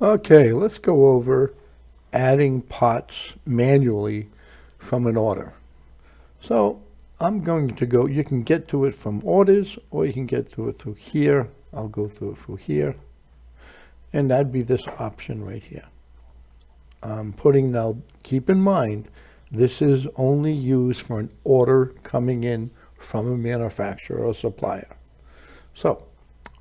Okay, let's go over adding pots manually from an order. So I'm going to go, you can get to it from orders or you can get to it through here. I'll go through it through here. And that'd be this option right here. I'm putting now, keep in mind, this is only used for an order coming in from a manufacturer or supplier. So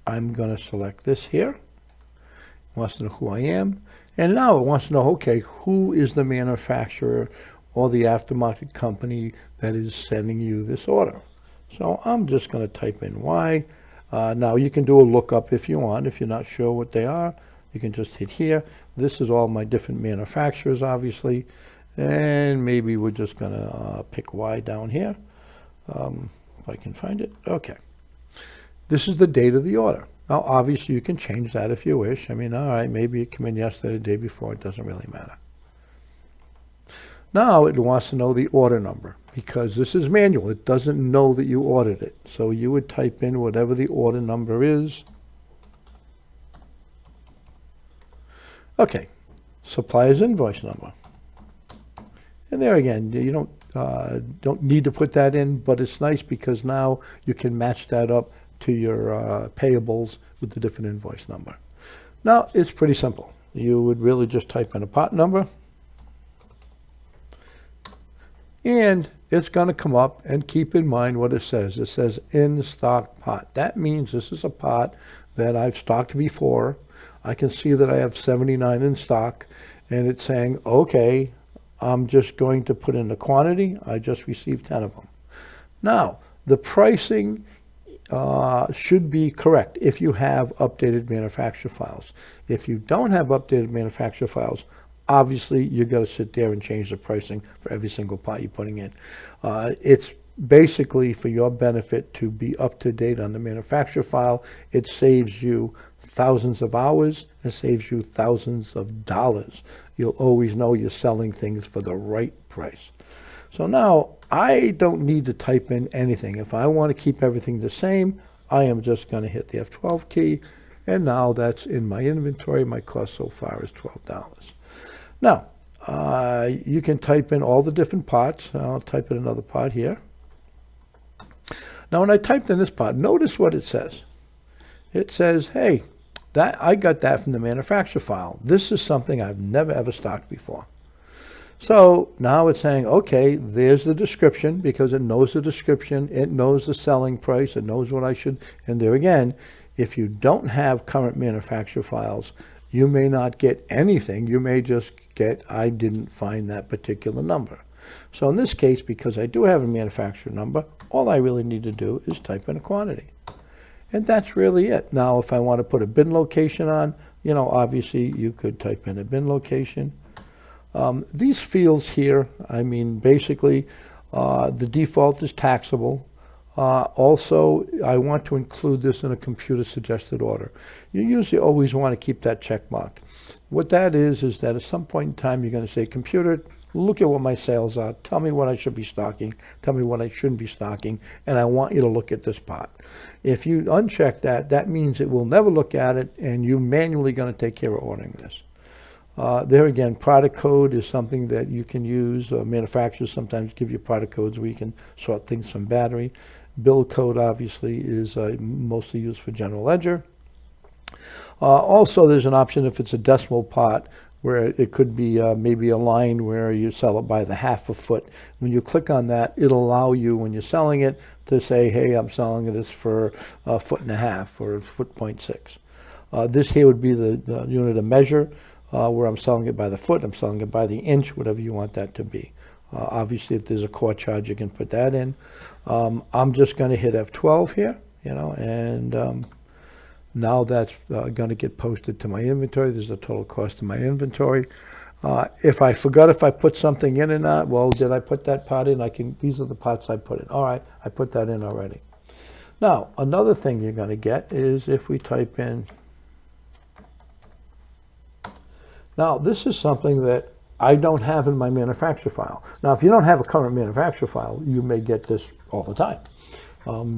I'm going to select this here. It wants to know who I am. And now it wants to know, okay, who is the manufacturer or the aftermarket company that is sending you this order? So I'm just going to type in Y. Now you can do a lookup if you want. If you're not sure what they are, you can just hit here. This is all my different manufacturers, obviously. And maybe we're just going to pick Y down here. If I can find it. Okay. This is the date of the order. Now, obviously, you can change that if you wish. I mean, all right, maybe it came in yesterday, the day before. It doesn't really matter. Now, it wants to know the order number because this is manual. It doesn't know that you ordered it. So you would type in whatever the order number is. Okay, supplier's invoice number. And there again, you don't need to put that in, but it's nice because now you can match that up to your payables with the different invoice number. Now, it's pretty simple. You would really just type in a pot number, and it's going to come up, and keep in mind what it says. It says in stock pot. That means this is a pot that I've stocked before. I can see that I have 79 in stock, and it's saying, okay, I'm just going to put in the quantity. I just received 10 of them. Now, the pricing should be correct if you have updated manufacturer files. If you don't have updated manufacturer files, obviously you've got to sit there and change the pricing for every single pot you're putting in. It's basically for your benefit to be up to date on the manufacturer file. It saves you thousands of hours. It saves you thousands of dollars. You'll always know you're selling things for the right price. So now I don't need to type in anything. If I want to keep everything the same, I am just going to hit the F12 key, and now that's in my inventory. My cost so far is $12. Now, you can type in all the different pots. I'll type in another pot here. Now, when I typed in this pot, notice what it says. It says, hey, I got that from the manufacturer file. This is something I've never, ever stocked before. So now it's saying, okay, there's the description because it knows the description. It knows the selling price. It knows what I should. And there again, if you don't have current manufacturer files, you may not get anything. You may just get, I didn't find that particular number. So in this case, because I do have a manufacturer number, all I really need to do is type in a quantity. And that's really it. Now, if I want to put a bin location on, obviously you could type in a bin location. These fields here, I mean, basically, the default is taxable. Also, I want to include this in a computer suggested order. You usually always want to keep that check marked. What that is that at some point in time, you're going to say, computer, look at what my sales are. Tell me what I should be stocking. Tell me what I shouldn't be stocking. And I want you to look at this pot. If you uncheck that, that means it will never look at it, and you're manually going to take care of ordering this. There again, product code is something that you can use. Manufacturers sometimes give you product codes where you can sort things from battery. Bill code, obviously, is mostly used for general ledger. Also, there's an option if it's a decimal pot where it could be maybe a line where you sell it by the half a foot. When you click on that, it'll allow you, when you're selling it, to say, hey, I'm selling this for 1.5 feet or 1.6 feet. This here would be the unit of measure. Where I'm selling it by the foot, I'm selling it by the inch, whatever you want that to be. Obviously, if there's a core charge, you can put that in. I'm just going to hit F12 here, and now that's going to get posted to my inventory. There's the total cost of my inventory. If I forgot if I put something in or not, well, did I put that pot in? These are the pots I put in. All right, I put that in already. Now, another thing you're going to get is if we type in. Now, this is something that I don't have in my manufacturer file. Now, if you don't have a current manufacturer file, you may get this all the time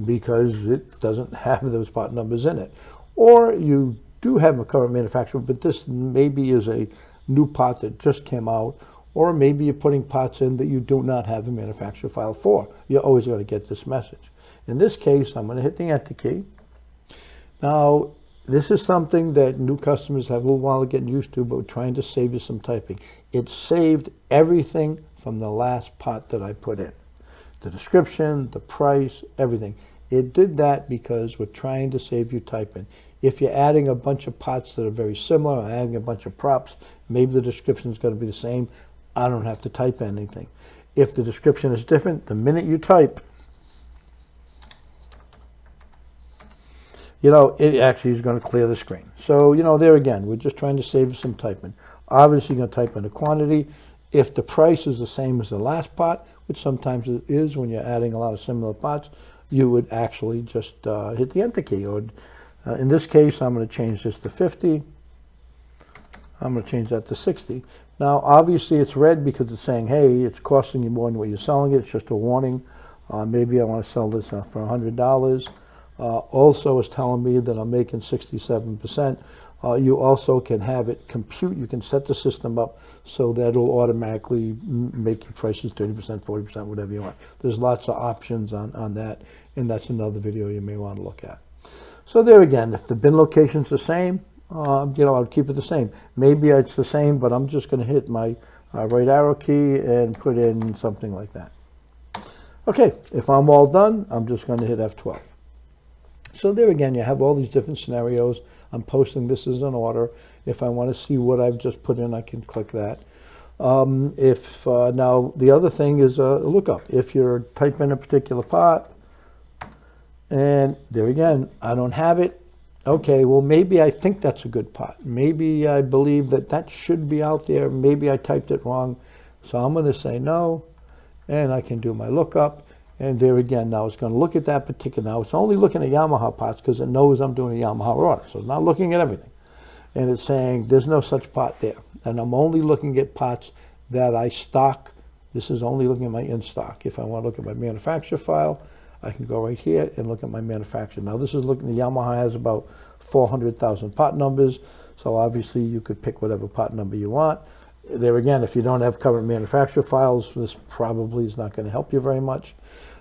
because it doesn't have those pot numbers in it. Or you do have a current manufacturer, but this maybe is a new pot that just came out, or maybe you're putting pots in that you do not have a manufacturer file for. You're always going to get this message. In this case, I'm going to hit the Enter key. Now, this is something that new customers have a little while getting used to, but we're trying to save you some typing. It saved everything from the last pot that I put in. The description, the price, everything. It did that because we're trying to save you typing. If you're adding a bunch of pots that are very similar, or adding a bunch of props, maybe the description is going to be the same. I don't have to type anything. If the description is different, the minute you type, it actually is going to clear the screen. So, there again, we're just trying to save you some typing. Obviously, you're going to type in the quantity. If the price is the same as the last pot, which sometimes it is when you're adding a lot of similar pots, you would actually just hit the Enter key. Or in this case, I'm going to change this to 50. I'm going to change that to 60. Now, obviously, it's red because it's saying, hey, it's costing you more than what you're selling it. It's just a warning. Maybe I want to sell this for $100. Also, it's telling me that I'm making 67%. You also can have it compute. You can set the system up so that it'll automatically make your prices 30%, 40%, whatever you want. There's lots of options on that, and that's another video you may want to look at. So there again, if the bin location's the same, I'll keep it the same. Maybe it's the same, but I'm just going to hit my right arrow key and put in something like that. Okay, if I'm all done, I'm just going to hit F12. So there again, you have all these different scenarios. I'm posting this as an order. If I want to see what I've just put in, I can click that. Now, the other thing is a lookup. If you're typing a particular pot, and there again, I don't have it. Okay, well, maybe I think that's a good pot. Maybe I believe that should be out there. Maybe I typed it wrong. So I'm going to say no, and I can do my lookup. And there again, now it's going to look at that particular. Now it's only looking at Yamaha pots because it knows I'm doing a Yamaha order. So it's not looking at everything. And it's saying there's no such pot there. And I'm only looking at pots that I stock. This is only looking at my in stock. If I want to look at my manufacturer file, I can go right here and look at my manufacturer. Now this is looking, the Yamaha has about 400,000 pot numbers. So obviously you could pick whatever pot number you want. There again, if you don't have current manufacturer files, this probably is not going to help you very much.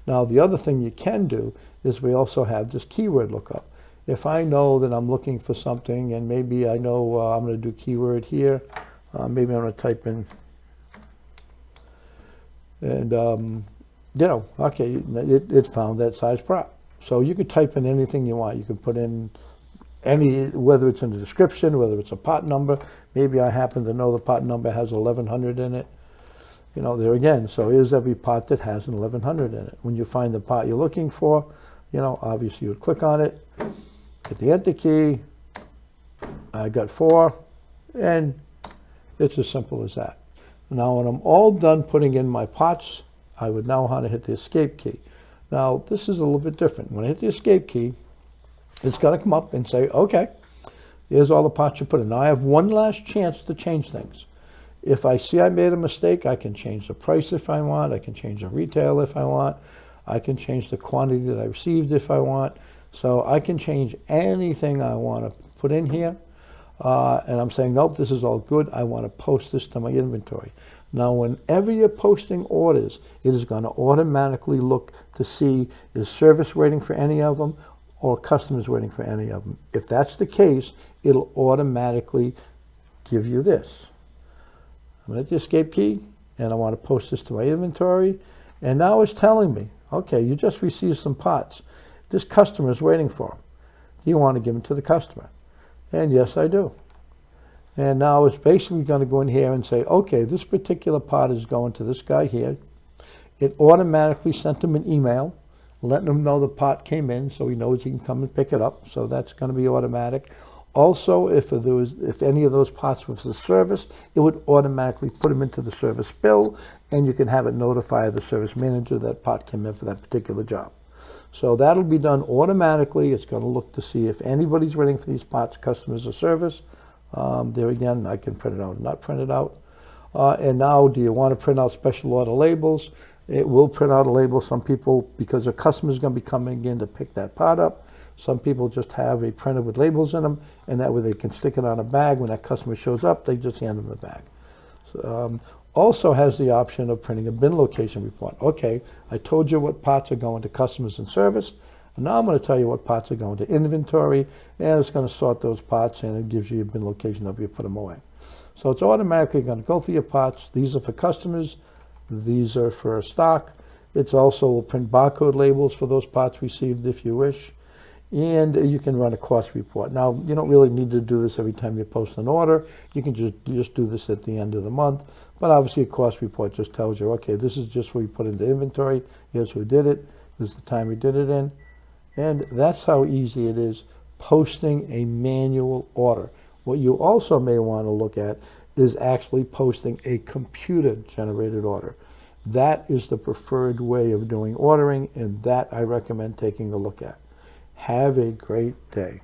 Now the other thing you can do is we also have this keyword lookup. If I know that I'm looking for something and maybe I know I'm going to do keyword here, maybe I'm going to type in, and okay, it found that size prop. So you could type in anything you want. You could put in whether it's in the description, whether it's a pot number. Maybe I happen to know the pot number has 1100 in it. There again, so here's every pot that has an 1100 in it. When you find the pot you're looking for, obviously you would click on it, hit the Enter key. I got 4, and it's as simple as that. Now when I'm all done putting in my pots, I would now want to hit the Escape key. Now this is a little bit different. When I hit the Escape key, it's going to come up and say, okay, here's all the pots you put in. Now I have one last chance to change things. If I see I made a mistake, I can change the price if I want. I can change the retail if I want. I can change the quantity that I received if I want. So I can change anything I want to put in here. And I'm saying, nope, this is all good. I want to post this to my inventory. Now, whenever you're posting orders, it is going to automatically look to see, is service waiting for any of them or customers waiting for any of them. If that's the case, it'll automatically give you this. I'm going to hit the Escape key, and I want to post this to my inventory. And now it's telling me, okay, you just received some pots. This customer is waiting for them. Do you want to give them to the customer? And yes, I do. And now it's basically going to go in here and say, okay, this particular pot is going to this guy here. It automatically sent him an email, letting him know the pot came in, so he knows he can come and pick it up. So that's going to be automatic. Also, if any of those pots was the service, it would automatically put them into the service bill, and you can have it notify the service manager that pot came in for that particular job. So that'll be done automatically. It's going to look to see if anybody's waiting for these pots, customers or service. There again, I can print it out, not print it out. And now, do you want to print out special order labels? It will print out a label. Some people, because a customer is going to be coming in to pick that pot up, Some people just have a printer with labels in them, and that way they can stick it on a bag. When that customer shows up, they just hand them the bag. So, also has the option of printing a bin location report. Okay, I told you what pots are going to customers and service, and now I'm going to tell you what pots are going to inventory, and it's going to sort those pots, and it gives you a bin location of you put them away. So it's automatically going to go through your pots. These are for customers. These are for stock. It's also will print barcode labels for those pots received if you wish. And you can run a cost report. Now, you don't really need to do this every time you post an order. You can just do this at the end of the month. But obviously a cost report just tells you, okay, this is just what we put into inventory. Here's who did it. This is the time we did it in. And that's how easy it is posting a manual order. What you also may want to look at is actually posting a computer-generated order. That is the preferred way of doing ordering, and that I recommend taking a look at. Have a great day.